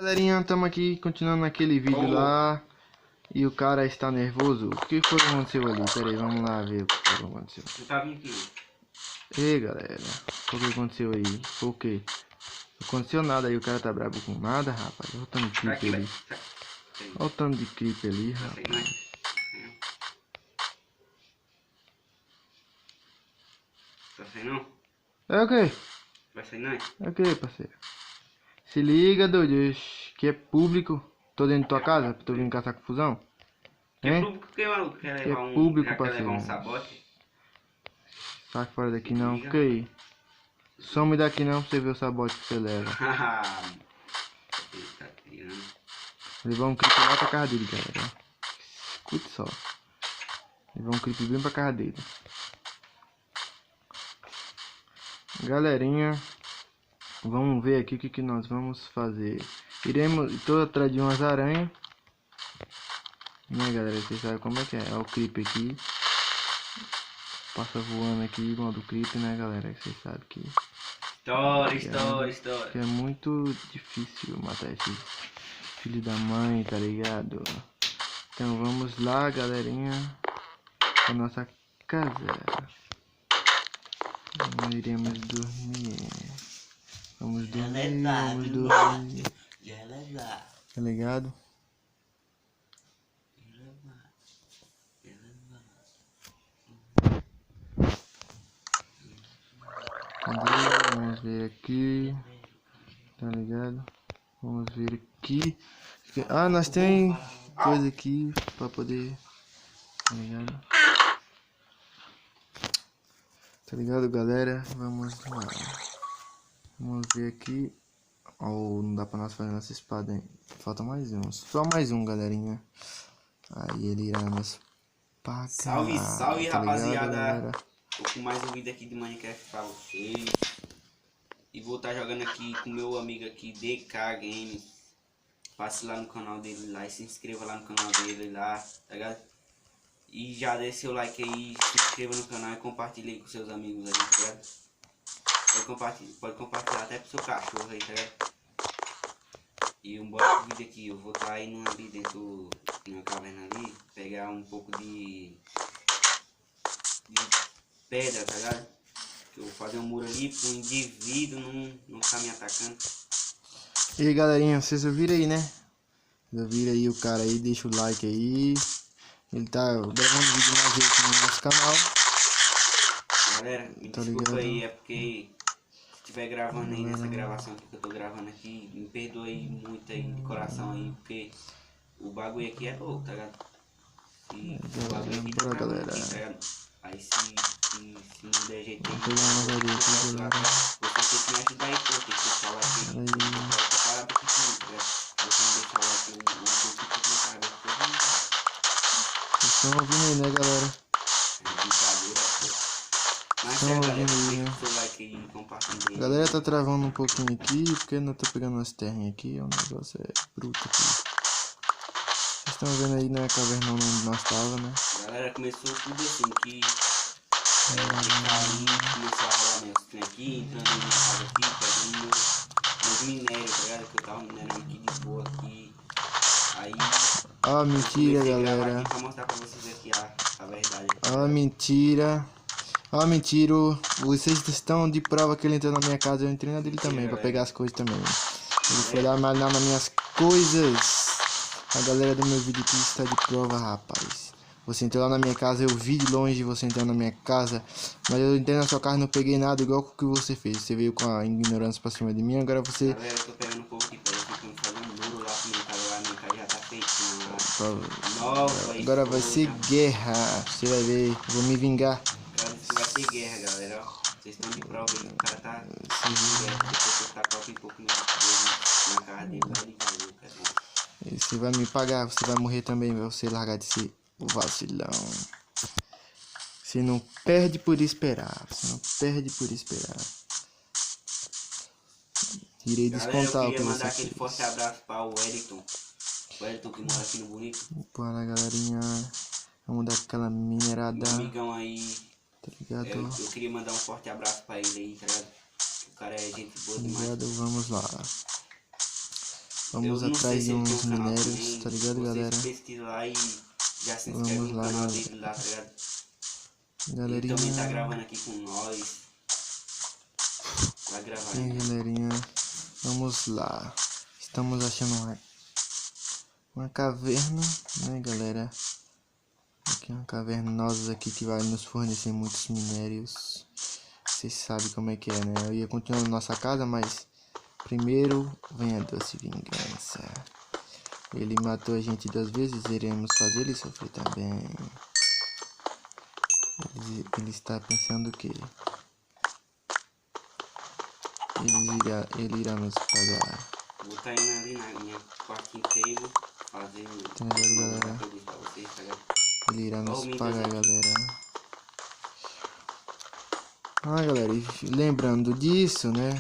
Galerinha, estamos aqui continuando naquele vídeo lá. E o cara está nervoso. O que foi que aconteceu ali? Pera aí, vamos lá ver o que foi que aconteceu. Eu tava aqui. Ei galera, o que aconteceu aí? Foi o que? Não aconteceu nada aí, o cara tá bravo com nada, rapaz. Olha o tanto de creep ali. Olha o tanto de creep ali, rapaz. Vai sair não? É o que? Vai sair não? É o que, parceiro? Se liga, doido, que é público. Tô dentro da tua casa, tô vindo caçar confusão. Que é Hein? público que maluco quer Que é levar um. público, Quer levar um parceiro. sabote? Sai fora daqui não, fica aí. Some daqui não pra você ver o sabote que você leva. Ele tá tirando. Levar um creep lá pra casa dele, galera. Escute só. Levar um creep bem pra casa dele. Galerinha, vamos ver aqui o que nós vamos fazer. Tô atrás de umas aranhas. Né, galera? Vocês sabem como é que é. Olha o creep aqui. Passa voando aqui igual do creep, né, galera? Vocês sabem que... História. Que é muito difícil matar esse filho da mãe, tá ligado? Então vamos lá, galerinha, pra nossa casa. Nós iremos dormir. Vamos dormir, vamos dormir. Tá ligado? Cadê? Vamos ver aqui. Tá ligado? Vamos ver aqui. Ah, nós tem coisa aqui pra poder... Tá ligado? Tá ligado, galera? Vamos lá. Vamos ver aqui. Oh, não dá pra nós fazer nossa espada, hein? Falta mais um. Só mais um, galerinha. Aí ele irá nos pagar. Salve, salve, tá ligado, rapaziada. galera? Tô com mais um vídeo aqui de Minecraft pra vocês. E vou estar jogando aqui com meu amigo aqui, DK Games. Passe lá no canal dele lá e se inscreva lá no canal dele lá, tá ligado? E já deixe seu like aí, se inscreva no canal e compartilhe aí com seus amigos aí, tá ligado? Pode compartilhar até pro seu cachorro aí, tá ligado? E um bora pro vídeo aqui, eu vou estar indo ali dentro, na caverna ali, pegar um pouco de pedra, tá ligado? Que eu vou fazer um muro ali pro indivíduo não ficar me atacando. E aí, galerinha, vocês ouviram aí, né? Vocês ouviram aí o cara aí, deixa o like aí. Ele tá gravando vídeo mais vezes aqui no nosso canal. Galera, me Tá desculpa ligado? aí, é porque se estiver gravando aí nessa gravação aqui que eu tô gravando aqui, me perdoa aí muito aí de coração aí, porque o bagulho aqui é louco, tá ligado? Se o bagulho aqui tá Bora, gravando galera. aqui, tá ligado? Aí se não der jeito aí, Vou pegar uma varinha aqui, você galera. tem que me ajudar aí, pô, tem que deixar o like aí, Aí. tá parado aqui comigo, tá ligado? Se você não deixar o like aí, eu vou ficar na cara desse Vocês estão ouvindo aí, né, galera? é brincadeira, pô. Mas Estão é, ouvindo galera, aí, deixa né? o seu like aí e compartilha aí. A galera tá travando um pouquinho aqui, porque não tô pegando as terrinhas aqui, o negócio é bruto aqui. Vocês estão vendo aí na caverna onde nós tava, né? Galera, começou tudo assim, que começou a rolar meus trem aqui, entrando na minha casa aqui, pegando meus minérios, tá ligado? Que eu tava minerando aqui de boa aqui. Aí Ah, mentira, comecei a gravar galera. aqui pra mostrar pra vocês aqui a verdade. Ah, mentira. Ah, mentira. Vocês estão de prova que ele entrou na minha casa, eu entrei na dele também, pra pegar as coisas também. Ele foi lá malhar nas minhas coisas. A galera do meu vídeo aqui está de prova, rapaz. Você entrou lá na minha casa, eu vi de longe você entrando na minha casa. Mas eu entrei na sua casa e não peguei nada, igual o que você fez. Você veio com a ignorância pra cima de mim, agora você... Galera, eu tô pegando um pouco aqui pra vocês, vamos fazer um muro lá pra minha casa já tá feitinho lá. Nova Agora vai ser guerra, você vai ver, vou me vingar. Cara, isso vai ter guerra, galera, ó. Vocês estão de prova aí, o cara tá em guerra. Depois que eu tacar um pouco na cara dele, vai ligar o louco, cara. E você vai me pagar, você vai morrer também, você largar de ser o vacilão. Você não perde por esperar, você não perde por esperar. Irei descontar o que eu queria você mandar aquele fez. forte abraço para o Wellington. O Wellington que mora aqui no Bonito. Bora, galerinha, vamos dar aquela minerada. Meu amigão aí. Tá ligado? Eu queria mandar um forte abraço para ele aí, tá ligado? O cara é gente boa Tá demais. ligado? Vamos lá. Vamos Eu não sei atrás se de ele tem uns um canal minérios, também. tá ligado, Vocês galera? pesquisam lá e já se Vamos inscreve no lá, canal galera. dele lá, tá ligado? Ele Galerinha. também tá gravando aqui com nós. Vai gravar E aí, aí. galerinha. Vamos lá. Estamos achando uma caverna, né, galera? Aqui é uma cavernosa aqui que vai nos fornecer muitos minérios. Vocês sabem como é que é, né? Eu ia continuar na nossa casa, mas primeiro vem a doce vingança. Ele matou a gente 2 vezes, iremos fazer ele sofrer também. Ele está pensando que ele irá nos pagar. Vou tá indo ali na minha crafting table, fazendo Tá ligado, galera? pra vocês, tá ligado? Ele irá Ó, o nos Midas pagar, aqui. galera. Ah, galera, e lembrando disso, né?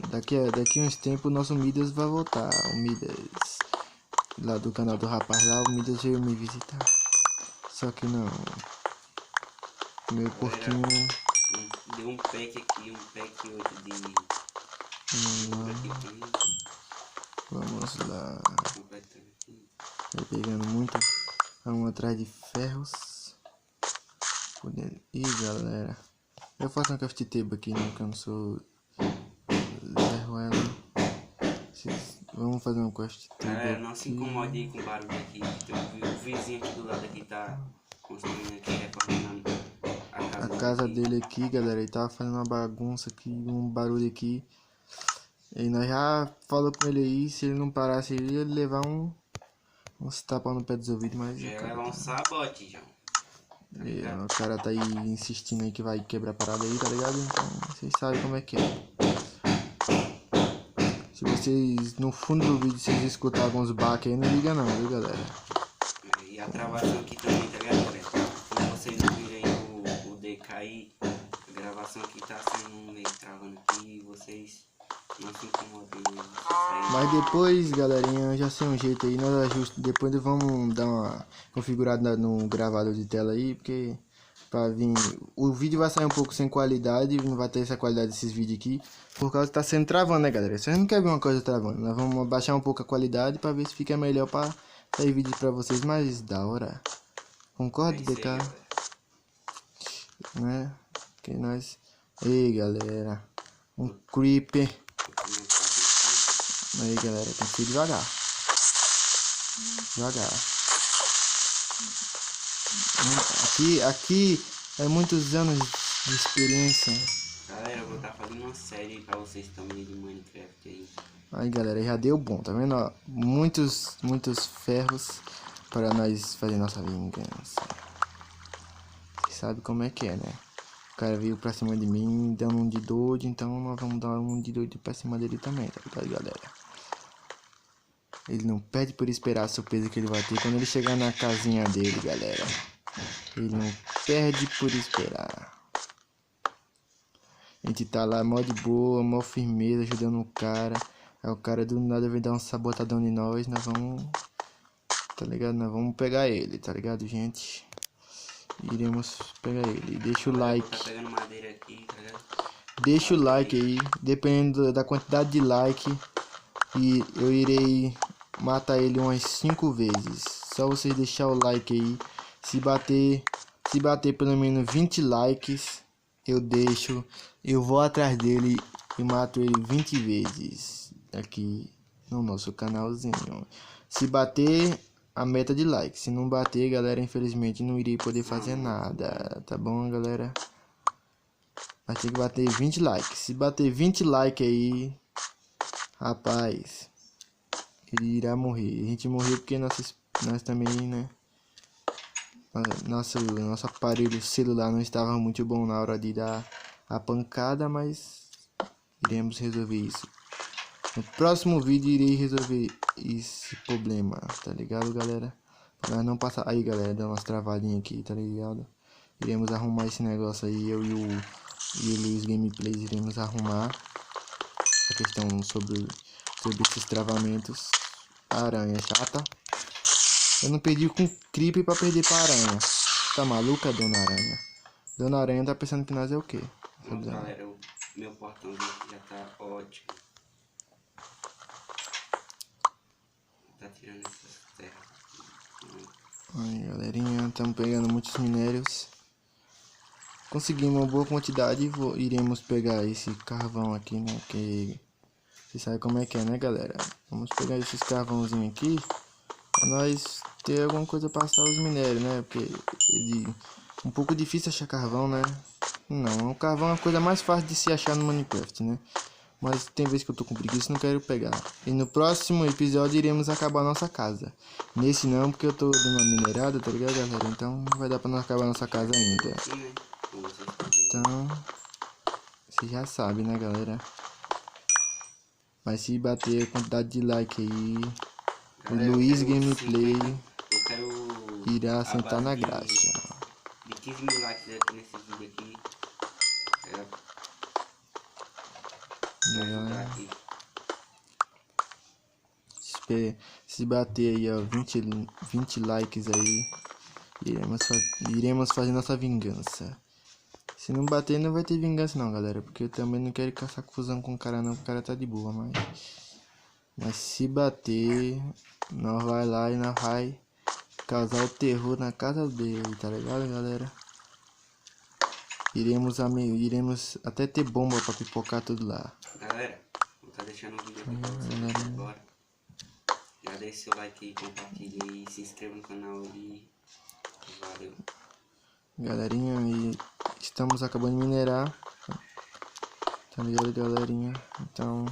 Daqui uns tempos o nosso Midas vai voltar. O Midas, lá do canal do rapaz lá, o Midas veio me visitar. Só que não. Meu porquinho. Deu um pack aqui, um pack outro de aqui também. Vamos lá. Completando aqui. Vai pegando muito. Vamos atrás de ferros. Ih, galera. Eu faço uma craft table aqui, né? Que eu não sou Zé Ruela. Vamos fazer um craft table. Galera, não se aqui. incomode aí com o barulho aqui. O vizinho aqui do lado aqui tá construindo aqui, reformando a A casa casa dele. dele aqui, galera. Ele tava fazendo uma bagunça aqui, um barulho aqui. E nós já falou com ele aí, se ele não parasse, ele ia levar uns tapas no pé dos ouvidos, mas Já o ia cara, levar um sabote, João. o cara tá aí insistindo aí que vai quebrar a parada aí, tá ligado? Então vocês sabem como é que é. Se vocês, no fundo do vídeo, vocês escutar alguns baques aí, não liga não, viu, galera? E a travação aqui também, tá ligado, galera? Como vocês não viram aí o DK aí, a gravação aqui tá sendo meio travando aqui, vocês não se incomodem. Mas depois, galerinha, eu já sei um jeito aí, nós ajustamos, depois vamos dar uma configurada no gravador de tela aí, porque pra vir, o vídeo vai sair um pouco sem qualidade, não vai ter essa qualidade desses vídeos aqui, por causa que tá sendo travando, né, galera? Vocês não querem ver uma coisa travando, nós vamos abaixar um pouco a qualidade pra ver se fica melhor pra sair vídeo pra vocês mais da hora. Concorda, DK? Né? Que nós... Ei, galera, um creeper. Aí, galera, tem que ir devagar. Devagar. Aqui é muitos anos de experiência. Galera, eu vou estar fazendo uma série pra vocês também de Minecraft aí. Aí, galera, já deu bom, tá vendo? Ó, muitos ferros para nós fazer nossa vingança. Vocês sabem como é que é, né? O cara veio pra cima de mim, dando um de doido, então nós vamos dar um de doido pra cima dele também, tá ligado, galera? Ele não perde por esperar a surpresa que ele vai ter quando ele chegar na casinha dele, galera. Ele não perde por esperar. A gente tá lá mó de boa, mó firmeza, ajudando o cara. Aí o cara do nada vem dar um sabotadão em nós, nós vamos... Tá ligado? Nós vamos pegar ele, tá ligado, gente? Iremos pegar ele. Deixa o like. Tá pegando madeira aqui, tá ligado? Deixa o like aí, dependendo da quantidade de like. E eu irei matar ele umas 5 vezes. Só vocês deixar o like aí. Se bater pelo menos 20 likes, eu vou atrás dele e mato ele 20 vezes aqui no nosso canalzinho. Se bater a meta de like, se não bater, galera, infelizmente não irei poder fazer nada, tá bom, galera? Mas tem que bater 20 likes. Se bater 20 likes aí, rapaz, ele irá morrer. A gente morreu porque nós também, né? Nosso aparelho celular não estava muito bom na hora de dar a pancada, mas iremos resolver isso. No próximo vídeo irei resolver esse problema, tá ligado, galera? Pra não passar... Aí, galera, dá umas travadinhas aqui, tá ligado? Iremos arrumar esse negócio aí, eu e o Luiz Gameplays iremos arrumar a questão sobre esses travamentos. A aranha chata. Eu não perdi com creep pra perder pra aranha. Tá maluca, dona aranha? Dona aranha tá pensando que nós é o quê? Não, galera, o meu portãozinho aqui já tá ótimo. tá tirando essas terras. Aí, galerinha, estamos pegando muitos minérios. Conseguimos uma boa quantidade e iremos pegar esse carvão aqui, né? Que você sabe como é que é, né, galera? Vamos pegar esses carvãozinhos aqui pra nós ter alguma coisa pra passar os minérios, né? Porque ele um pouco difícil achar carvão, né? Não, o carvão é a coisa mais fácil de se achar no Minecraft, né? Mas tem vezes que eu tô com preguiça e não quero pegar. E no próximo episódio iremos acabar a nossa casa. Nesse não, porque eu tô dando uma minerada, tá ligado, galera? Então não vai dar pra nós acabar a nossa casa ainda. Aqui, né? Como vocês podem ver. Então, você já sabe, né, galera? Mas se bater a quantidade de like aí, Galera, o eu Luiz quero Gameplay 50, eu quero irá a sentar base na de- graxa. De 15 mil likes aqui nesse vídeo aqui. Pra ajudar aqui. Se bater aí, ó, 20 likes aí, iremos fazer nossa vingança. Se não bater, não vai ter vingança não, galera. Porque eu também não quero caçar confusão com o cara não, porque o cara tá de boa, mas se bater, nós vai lá e nós vai causar o terror na casa dele, tá ligado, galera? Iremos até ter bomba pra pipocar tudo lá. Galera, vou estar deixando o vídeo aqui pra vocês agora. Já deixe seu like aí, compartilhe aí, se inscreva no canal aí. Valeu. Galerinha, e estamos acabando de minerar. Tá ligado, galerinha? Então,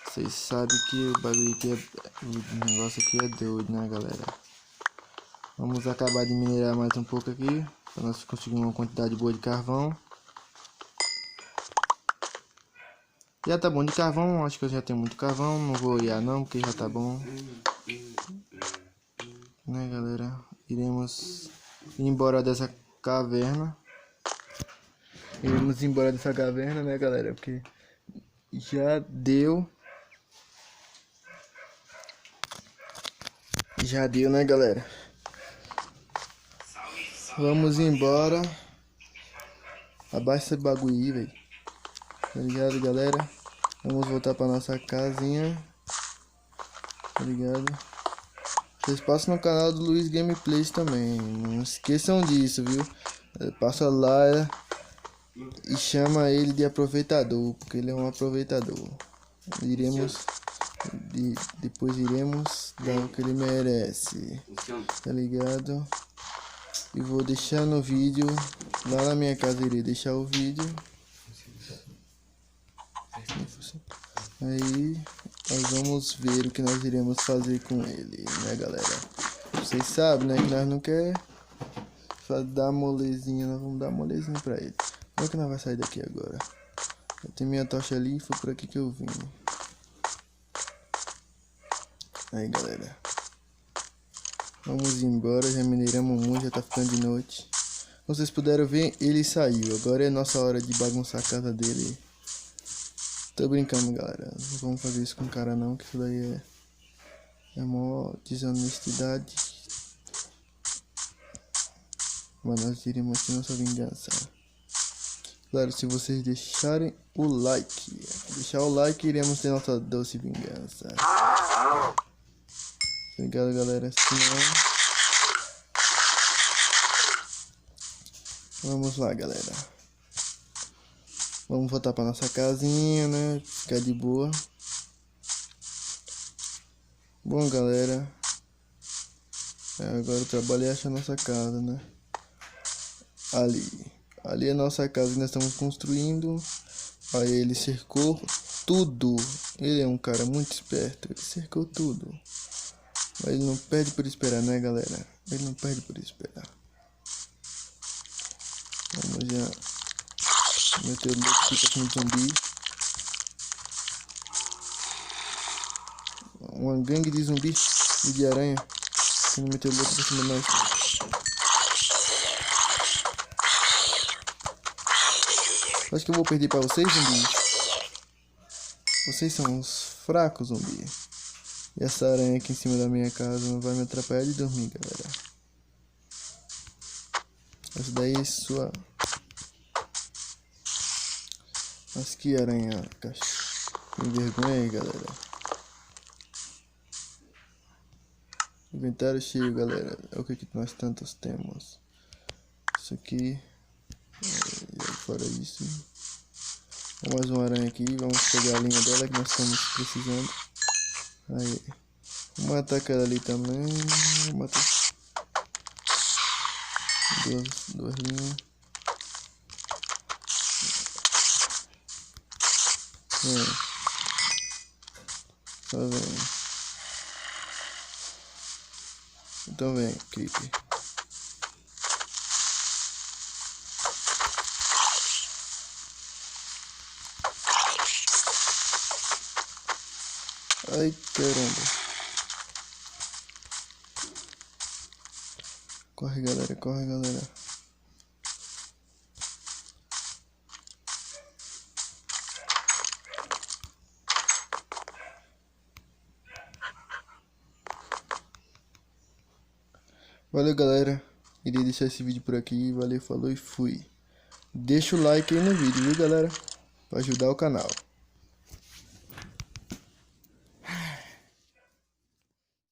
vocês sabem que o bagulho aqui o negócio aqui é doido, né, galera? Vamos acabar de minerar mais um pouco aqui, para nós conseguirmos uma quantidade boa de carvão. Já tá bom de carvão, acho que eu já tenho muito carvão, não vou olhar não, porque já tá bom. Né, galera? Iremos ir embora dessa caverna. Iremos embora dessa caverna, né, galera? Porque já deu. Já deu, né, galera? Vamos embora. Abaixa esse bagulho aí, velho. Tá ligado, galera? Vamos voltar pra nossa casinha. Tá ligado? Vocês passam no canal do Luiz Gameplays também. Não esqueçam disso, viu? Passa lá e chama ele de aproveitador, porque ele é um aproveitador. Depois iremos dar o que ele merece. Tá ligado? E vou deixar no vídeo. Lá na minha casa irei deixar o vídeo. Aí nós vamos ver o que nós iremos fazer com ele, né, galera? Vocês sabem, né, que nós não quer dar molezinha, nós vamos dar molezinha pra ele. Como é que nós vamos sair daqui agora? Eu tenho minha tocha ali, foi por aqui que eu vim. Aí, galera, vamos embora, já mineramos muito, já tá ficando de noite. Como vocês puderam ver, ele saiu. Agora é nossa hora de bagunçar a casa dele. Tô brincando, galera. Não vamos fazer isso com o cara não, que isso daí é mó desonestidade. Mas nós iremos ter nossa vingança. Claro, se vocês deixarem o like. Deixar o like, iremos ter nossa doce vingança. Obrigado, galera. Vamos lá, galera. Vamos voltar pra nossa casinha, né? Ficar de boa. Bom, galera. Agora o trabalho é achar nossa casa, né? Ali é a nossa casa que nós estamos construindo. Aí ele cercou tudo. Ele é um cara muito esperto. Ele cercou tudo. Mas ele não perde por esperar, né, galera? Ele não perde por esperar. Vamos já meter o louco aqui pra cima de zumbi. Uma gangue de zumbi e de aranha. Vamos meter o louco pra cima de nós. Acho que eu vou perder pra vocês, zumbi. Vocês são uns fracos, zumbi. E essa aranha aqui em cima da minha casa não vai me atrapalhar de dormir, galera. Essa daí é sua... Mas que aranha, caixa. Tem vergonha aí, galera. Inventário cheio, galera. É o que nós tantos temos. Isso aqui. E fora isso. Mais uma aranha aqui. Vamos pegar a linha dela que nós estamos precisando. Aí. Vou matar aquela ali também. Vou matar duas linhas. Só vem. Então vem, creeper. Ai, caramba. Corre, galera, corre, galera. Valeu, galera. Iria deixar esse vídeo por aqui. Valeu, falou e fui. Deixa o like aí no vídeo, viu, galera? Pra ajudar o canal.